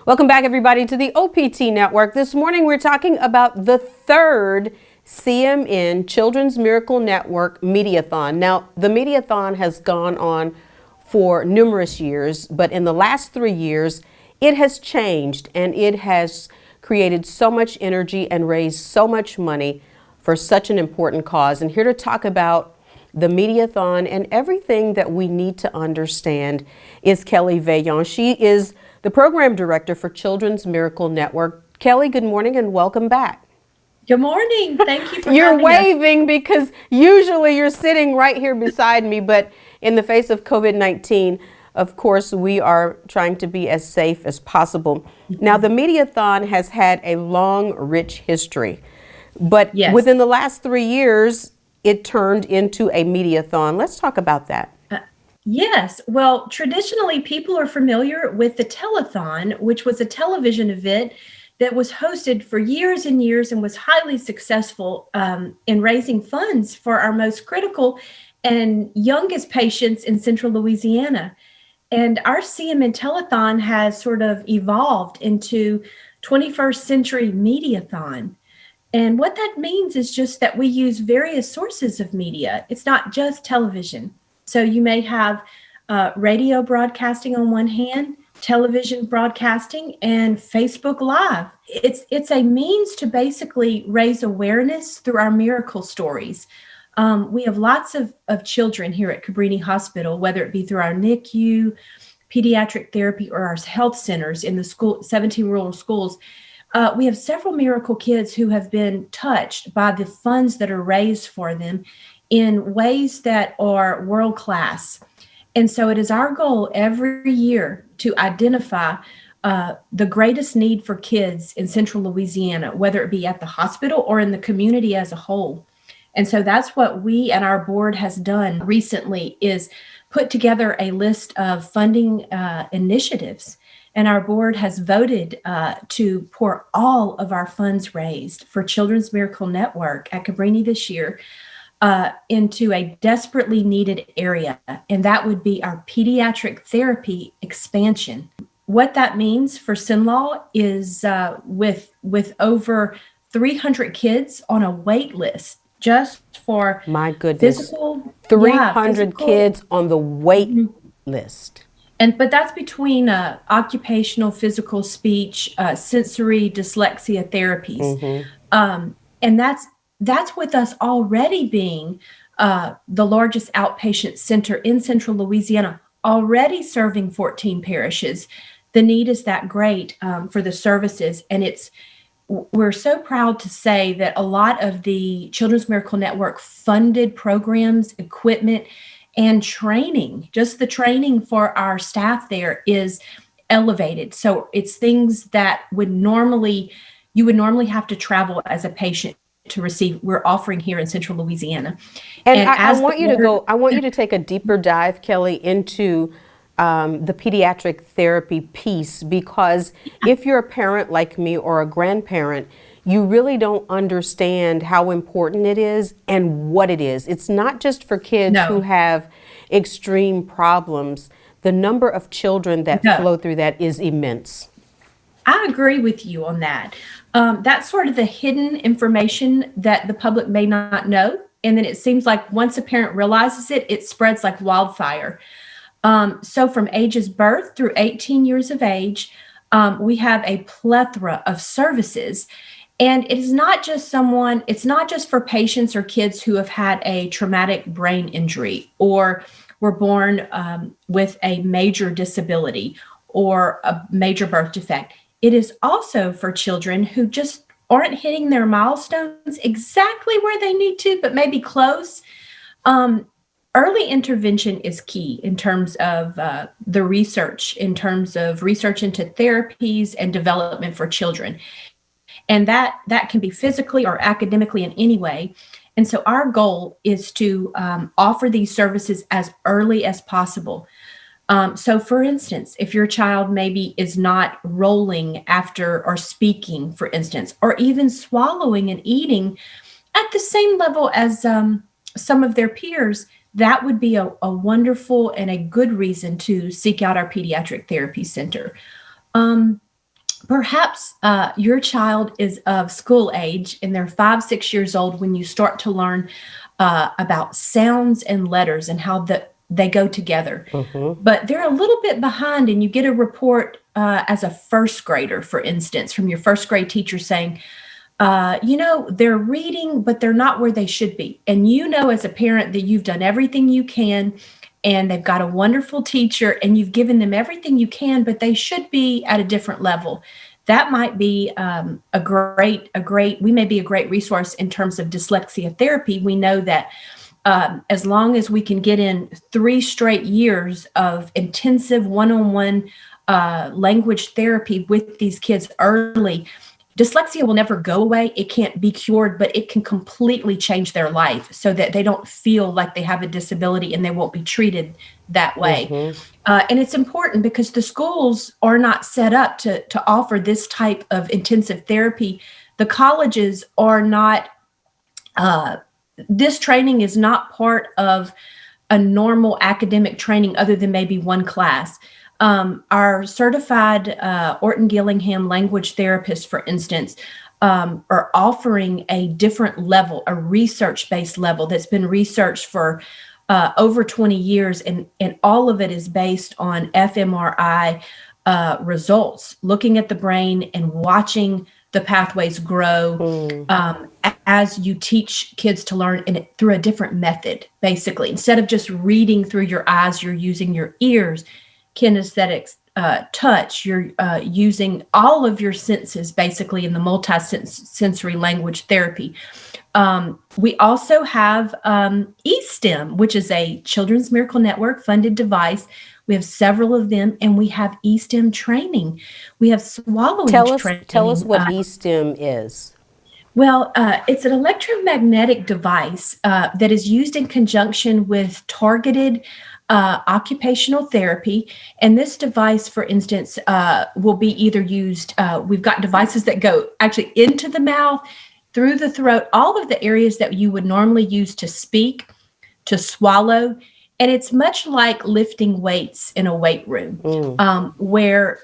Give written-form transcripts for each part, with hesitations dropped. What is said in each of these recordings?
Welcome back, everybody, to the OPT Network. This morning, we're talking about the third CMN Children's Miracle Network MediaThon. Now, the MediaThon has gone on for numerous years, but in the last 3 years, it has changed and it has created so much energy and raised so much money for such an important cause. And here to talk about the MediaThon and everything that we need to understand is Kelly Veillon. She is the program director for Children's Miracle Network. Kelly, good morning and welcome back. Good morning. Thank you for You're having waving us. because usually you're sitting right here beside me, but in the face of COVID-19, of course, we are trying to be as safe as possible. Now, the MediaThon has had a long, rich history, but Yes. within the last 3 years, it turned into a MediaThon. Let's talk about that. Yes. Well, traditionally, people are familiar with the telethon, which was a television event that was hosted for years and years and was highly successful in raising funds for our most critical and youngest patients in central Louisiana. And our CMN telethon has sort of evolved into 21st century Mediathon. And what that means is just that we use various sources of media. It's not just television. So you may have radio broadcasting on one hand, television broadcasting, and Facebook Live. It's a means to basically raise awareness through our miracle stories. We have lots of children here at Cabrini Hospital, whether it be through our NICU, pediatric therapy, or our health centers in the 17 rural schools. We have several miracle kids who have been touched by the funds that are raised for them in ways that are world class. And so it is our goal every year to identify the greatest need for kids in central Louisiana, whether it be at the hospital or in the community as a whole. And so that's what we and our board has done recently, is put together a list of funding initiatives. And our board has voted to pour all of our funds raised for Children's Miracle Network at Cabrini this year into a desperately needed area, and that would be our pediatric therapy expansion. What that means for Sinlaw is with over 300 kids on a wait list just for My goodness, physical, 300 kids on the wait list. But that's between occupational, physical, speech, sensory, dyslexia therapies, and that's with us already being the largest outpatient center in central Louisiana, already serving 14 parishes. The need is that great for the services, and we're so proud to say that a lot of the Children's Miracle Network funded programs, equipment, and training, just the training for our staff there is elevated. So it's things that you would normally have to travel as a patient to receive. We're offering here in central Louisiana. And I want you to take a deeper dive, Kelly, into the pediatric therapy piece, because if you're a parent like me or a grandparent, you really don't understand how important it is and what it is. It's not just for kids who have extreme problems. The number of children that flow through that is immense. I agree with you on that. That's sort of the hidden information that the public may not know. And then it seems like once a parent realizes it, it spreads like wildfire. So from ages birth through 18 years of age, we have a plethora of services. And it's not just for patients or kids who have had a traumatic brain injury or were born with a major disability or a major birth defect. It is also for children who just aren't hitting their milestones exactly where they need to, but maybe close. Early intervention is key in terms of the research, in terms of research into therapies and development for children. And that can be physically or academically in any way. And so our goal is to offer these services as early as possible. So for instance, if your child maybe is not rolling after or speaking, for instance, or even swallowing and eating at the same level as some of their peers, that would be a wonderful and a good reason to seek out our pediatric therapy center. perhaps your child is of school age and they're 5, 6 years old when you start to learn about sounds and letters and how they go together. But they're a little bit behind, and you get a report as a first grader, for instance, from your first grade teacher saying, they're reading, but they're not where they should be. And as a parent that you've done everything you can, and they've got a wonderful teacher, and you've given them everything you can, but they should be at a different level. That might be we may be a great resource in terms of dyslexia therapy. We know that as long as we can get in 3 straight years of intensive one-on-one language therapy with these kids early, dyslexia will never go away. It can't be cured, but it can completely change their life so that they don't feel like they have a disability and they won't be treated that way. And it's important because the schools are not set up to offer this type of intensive therapy. The colleges are not, this training is not part of a normal academic training other than maybe one class. Our certified Orton Gillingham language therapists, for instance, are offering a different level, a research-based level that's been researched for over 20 years, and all of it is based on fMRI results, looking at the brain and watching the pathways grow as you teach kids to learn through a different method, basically. Instead of just reading through your eyes, you're using your ears, kinesthetics, touch, you're using all of your senses basically in the multi-sensory language therapy. We also have eSTEM, which is a Children's Miracle Network funded device. We have several of them, and we have eSTEM training. We have swallowing training. Tell us what eSTEM is. Well, it's an electromagnetic device that is used in conjunction with targeted occupational therapy. And this device, for instance, will be either used, we've got devices that go actually into the mouth, through the throat, all of the areas that you would normally use to speak, to swallow. And it's much like lifting weights in a weight room, where,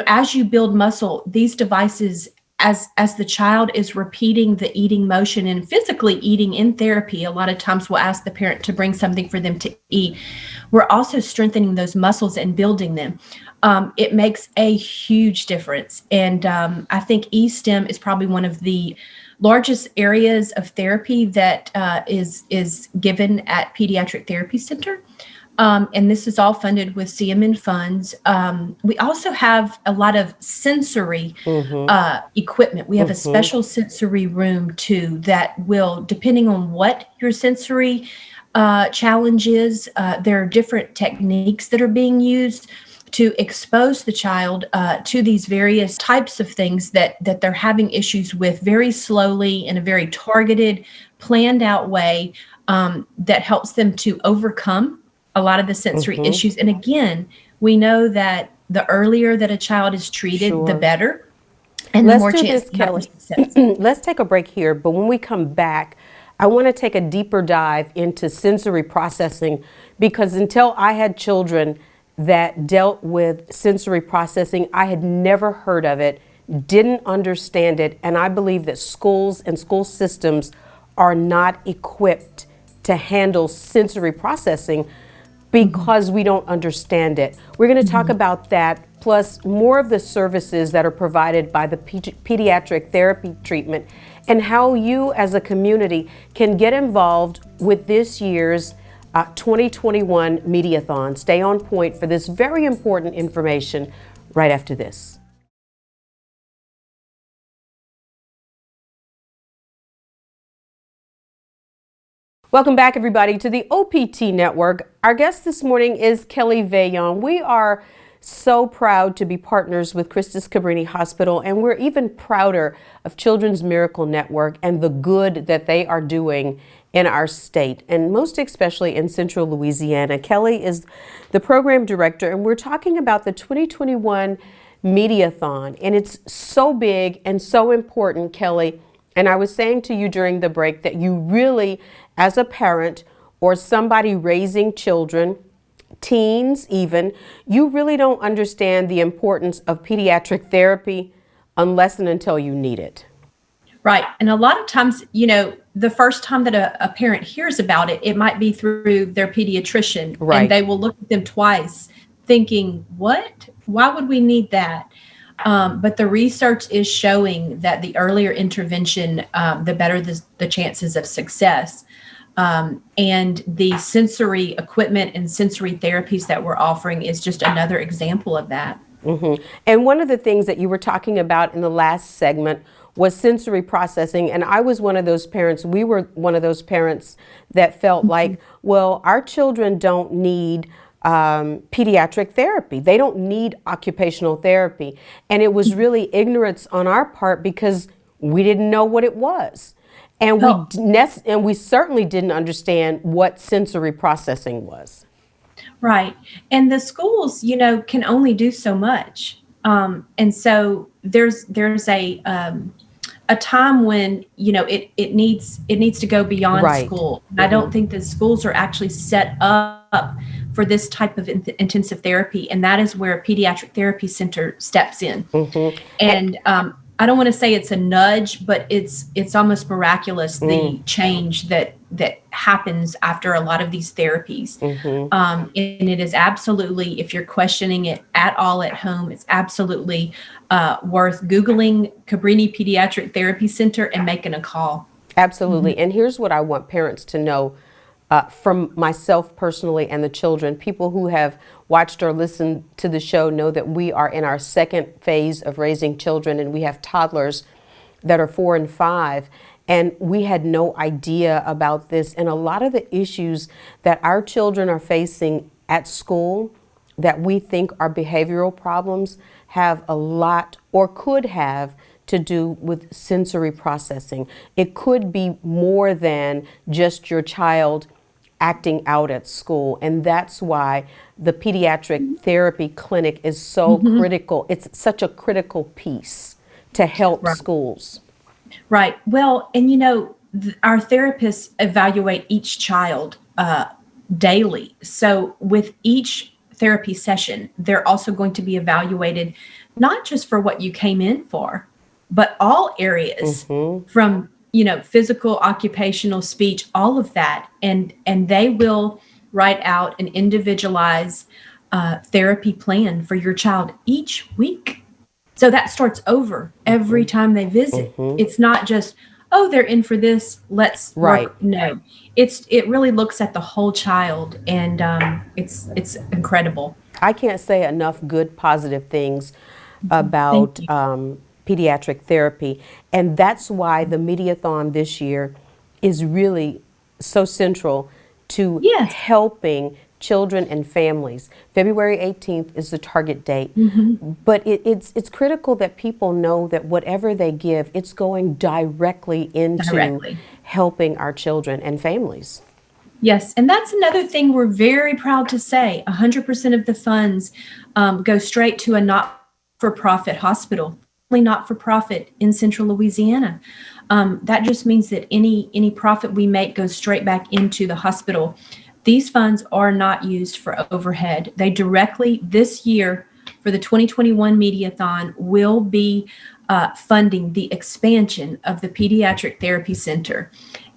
as you build muscle, these devices, as the child is repeating the eating motion and physically eating in therapy, a lot of times we'll ask the parent to bring something for them to eat. We're also strengthening those muscles and building them. It makes a huge difference. And I think eSTEM is probably one of the largest areas of therapy that is given at Pediatric Therapy Center. And this is all funded with CMN funds. We also have a lot of sensory equipment. We have a special sensory room too that will, depending on what your sensory challenge is, there are different techniques that are being used to expose the child to these various types of things that they're having issues with very slowly in a very targeted, planned out way that helps them to overcome a lot of the sensory issues. And again, we know that the earlier that a child is treated, the better. And the more chance to have success. Let's take a break here, but when we come back, I want to take a deeper dive into sensory processing, because until I had children that dealt with sensory processing, I had never heard of it, didn't understand it, and I believe that schools and school systems are not equipped to handle sensory processing because we don't understand it. We're going to talk about that, plus more of the services that are provided by the pediatric therapy treatment, and how you as a community can get involved with this year's 2021 MediaThon. Stay on point for this very important information right after this. Welcome back, everybody, to the OPT Network. Our guest this morning is Kelly Veillon. We are so proud to be partners with Christus Cabrini Hospital, and we're even prouder of Children's Miracle Network and the good that they are doing in our state, and most especially in Central Louisiana. Kelly is the program director, and we're talking about the 2021 MediaThon, and it's so big and so important, Kelly. And I was saying to you during the break that you really, as a parent or somebody raising children, teens even, you really don't understand the importance of pediatric therapy unless and until you need it. Right. And a lot of times, the first time that a parent hears about it, it might be through their pediatrician, Right. and they will look at them twice thinking, what? Why would we need that? But the research is showing that the earlier intervention, the better the chances of success. And the sensory equipment and sensory therapies that we're offering is just another example of that. Mm-hmm. And one of the things that you were talking about in the last segment was sensory processing. And I was one of those parents, we were one of those parents that felt like, well, our children don't need pediatric therapy. They don't need occupational therapy. And it was really ignorance on our part because we didn't know what it was. And we certainly didn't understand what sensory processing was. Right. And the schools, can only do so much. And so there's a time when, it needs to go beyond Right. school. I don't think that schools are actually set up for this type of intensive therapy. And that is where a pediatric therapy center steps in. And I don't want to say it's a nudge, but it's almost miraculous, the change that happens after a lot of these therapies. And it is absolutely, if you're questioning it at all at home, it's absolutely worth Googling Cabrini Pediatric Therapy Center and making a call. Absolutely. And here's what I want parents to know from myself personally and the children. People who have watched or listened to the show know that we are in our second phase of raising children, and we have toddlers that are 4 and 5. And we had no idea about this. And a lot of the issues that our children are facing at school that we think are behavioral problems have a lot, or could have, to do with sensory processing. It could be more than just your child acting out at school. And that's why the pediatric therapy clinic is so critical. It's such a critical piece to help schools. Right. Well, and our therapists evaluate each child daily. So with each therapy session, they're also going to be evaluated not just for what you came in for, but all areas from physical, occupational, speech, all of that. And they will write out an individualized therapy plan for your child each week. So that starts over every time they visit. It's not just, oh, they're in for this, let's work. No, it really looks at the whole child, and it's incredible. I can't say enough good, positive things about pediatric therapy. And that's why the MediaThon this year is really so central to helping children and families. February 18th is the target date. But it's critical that people know that whatever they give, it's going directly into helping our children and families. Yes, and that's another thing we're very proud to say. 100% of the funds go straight to a not-for-profit hospital, not-for-profit in Central Louisiana. That just means that any profit we make goes straight back into the hospital. These funds are not used for overhead. They directly, this year, for the 2021 MediaThon, will be funding the expansion of the Pediatric Therapy Center.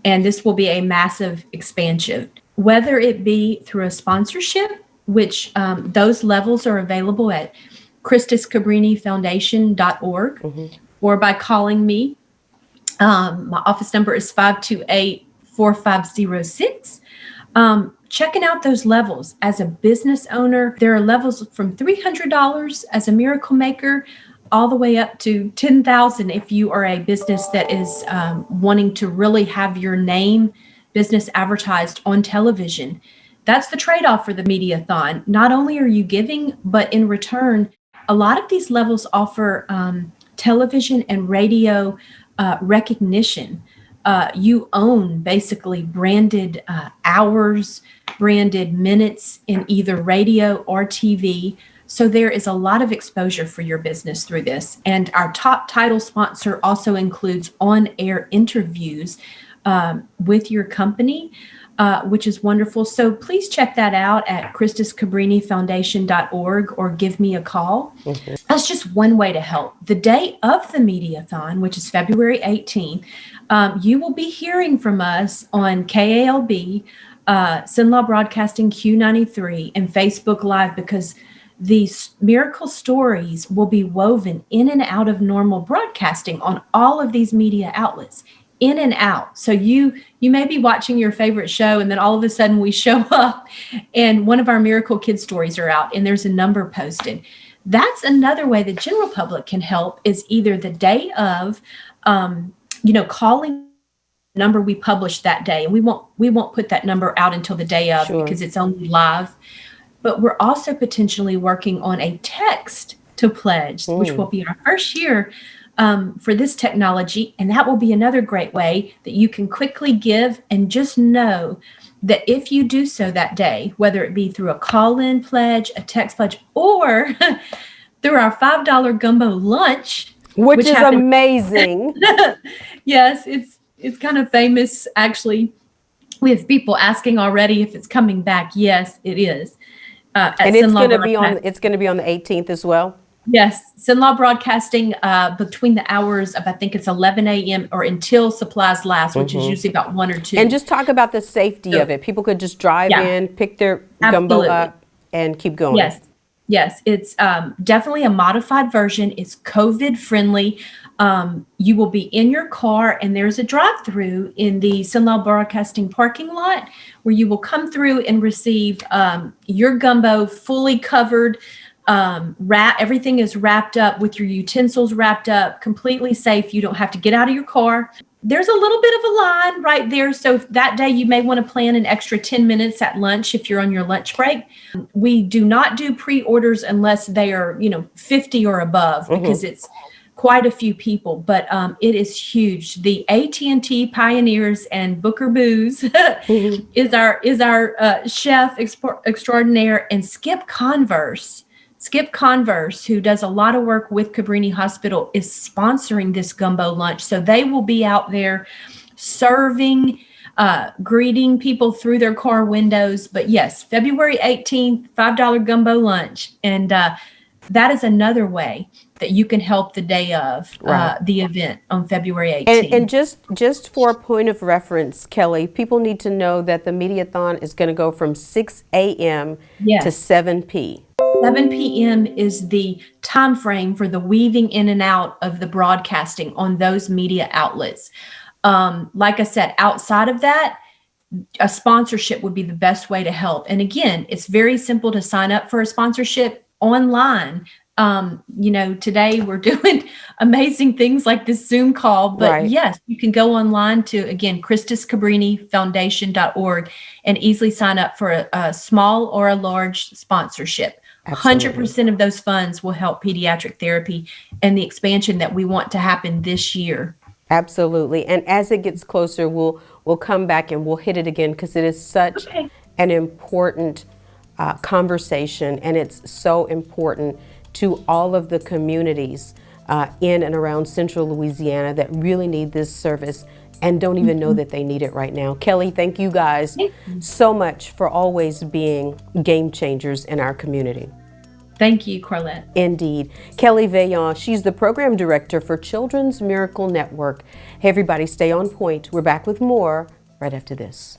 And this will be a massive expansion, whether it be through a sponsorship, which those levels are available at ChristusCabriniFoundation.org, or by calling me. My office number is 528-4506. Checking out those levels as a business owner. There are levels from $300 as a miracle maker, all the way up to $10,000 if you are a business that is wanting to really have your business advertised on television. That's the trade-off for the MediaThon. Not only are you giving, but in return, a lot of these levels offer television and radio recognition. You own basically branded hours, branded minutes in either radio or TV. So there is a lot of exposure for your business through this. And our top title sponsor also includes on-air interviews with your company. which is wonderful. So please check that out at ChristusCabriniFoundation.org or give me a call. Mm-hmm. That's just one way to help. The day of the MediaThon, which is February 18th, you will be hearing from us on KALB, Sinlaw Broadcasting Q93, and Facebook Live, because these miracle stories will be woven in and out of normal broadcasting on all of these media outlets, in and out. So you may be watching your favorite show, and then all of a sudden we show up and one of our Miracle Kid stories are out and there's a number posted. That's another way the general public can help, is either the day of, calling the number we published that day. And we won't put that number out until the day of, because it's only live. But we're also potentially working on a text to pledge, which will be our first year for this technology. And that will be another great way that you can quickly give, and just know that if you do so that day, whether it be through a call-in pledge, a text pledge, or through our $5 gumbo lunch, which is amazing. Yes, it's kind of famous, actually. We have people asking already if it's coming back. Yes, it is. And it's going to be on the 18th as well. Yes, Sinlaw Broadcasting between the hours of, I think it's 11 a.m. or until supplies last, which is usually about 1 or 2. And just talk about the safety of it. People could just drive in, pick their gumbo up, and keep going. Yes, it's definitely a modified version. It's COVID friendly. You will be in your car, and there's a drive-through in the Sinlaw Broadcasting parking lot where you will come through and receive your gumbo fully covered. Everything is wrapped up with your utensils wrapped up, completely safe. You don't have to get out of your car. There's a little bit of a line right there. So that day you may want to plan an extra 10 minutes at lunch if you're on your lunch break. We do not do pre-orders unless they are, 50 or above, because it's quite a few people, but it is huge. The AT&T Pioneers and Booker Booze is our chef extraordinaire, and Skip Converse, who does a lot of work with Cabrini Hospital, is sponsoring this gumbo lunch. So they will be out there serving, greeting people through their car windows. But yes, February 18th, $5 gumbo lunch. And that is another way that you can help the day of the event on February 18th. And just for a point of reference, Kelly, people need to know that the MediaThon is going to go from 6 a.m. to 7 p.m. 7 p.m. is the time frame for the weaving in and out of the broadcasting on those media outlets. Like I said, outside of that, a sponsorship would be the best way to help. And again, it's very simple to sign up for a sponsorship online. Today we're doing amazing things like this Zoom call, but yes, you can go online to, again, ChristusCabriniFoundation.org and easily sign up for a small or a large sponsorship. Absolutely. 100% of those funds will help pediatric therapy and the expansion that we want to happen this year. Absolutely. And as it gets closer, we'll come back and we'll hit it again, because it is such an important conversation, and it's so important to all of the communities in and around Central Louisiana that really need this service and don't even know that they need it right now. Kelly, thank you guys so much for always being game changers in our community. Thank you, Carlette. Indeed. Kelly Veillon, she's the program director for Children's Miracle Network. Hey, everybody, stay on point. We're back with more right after this.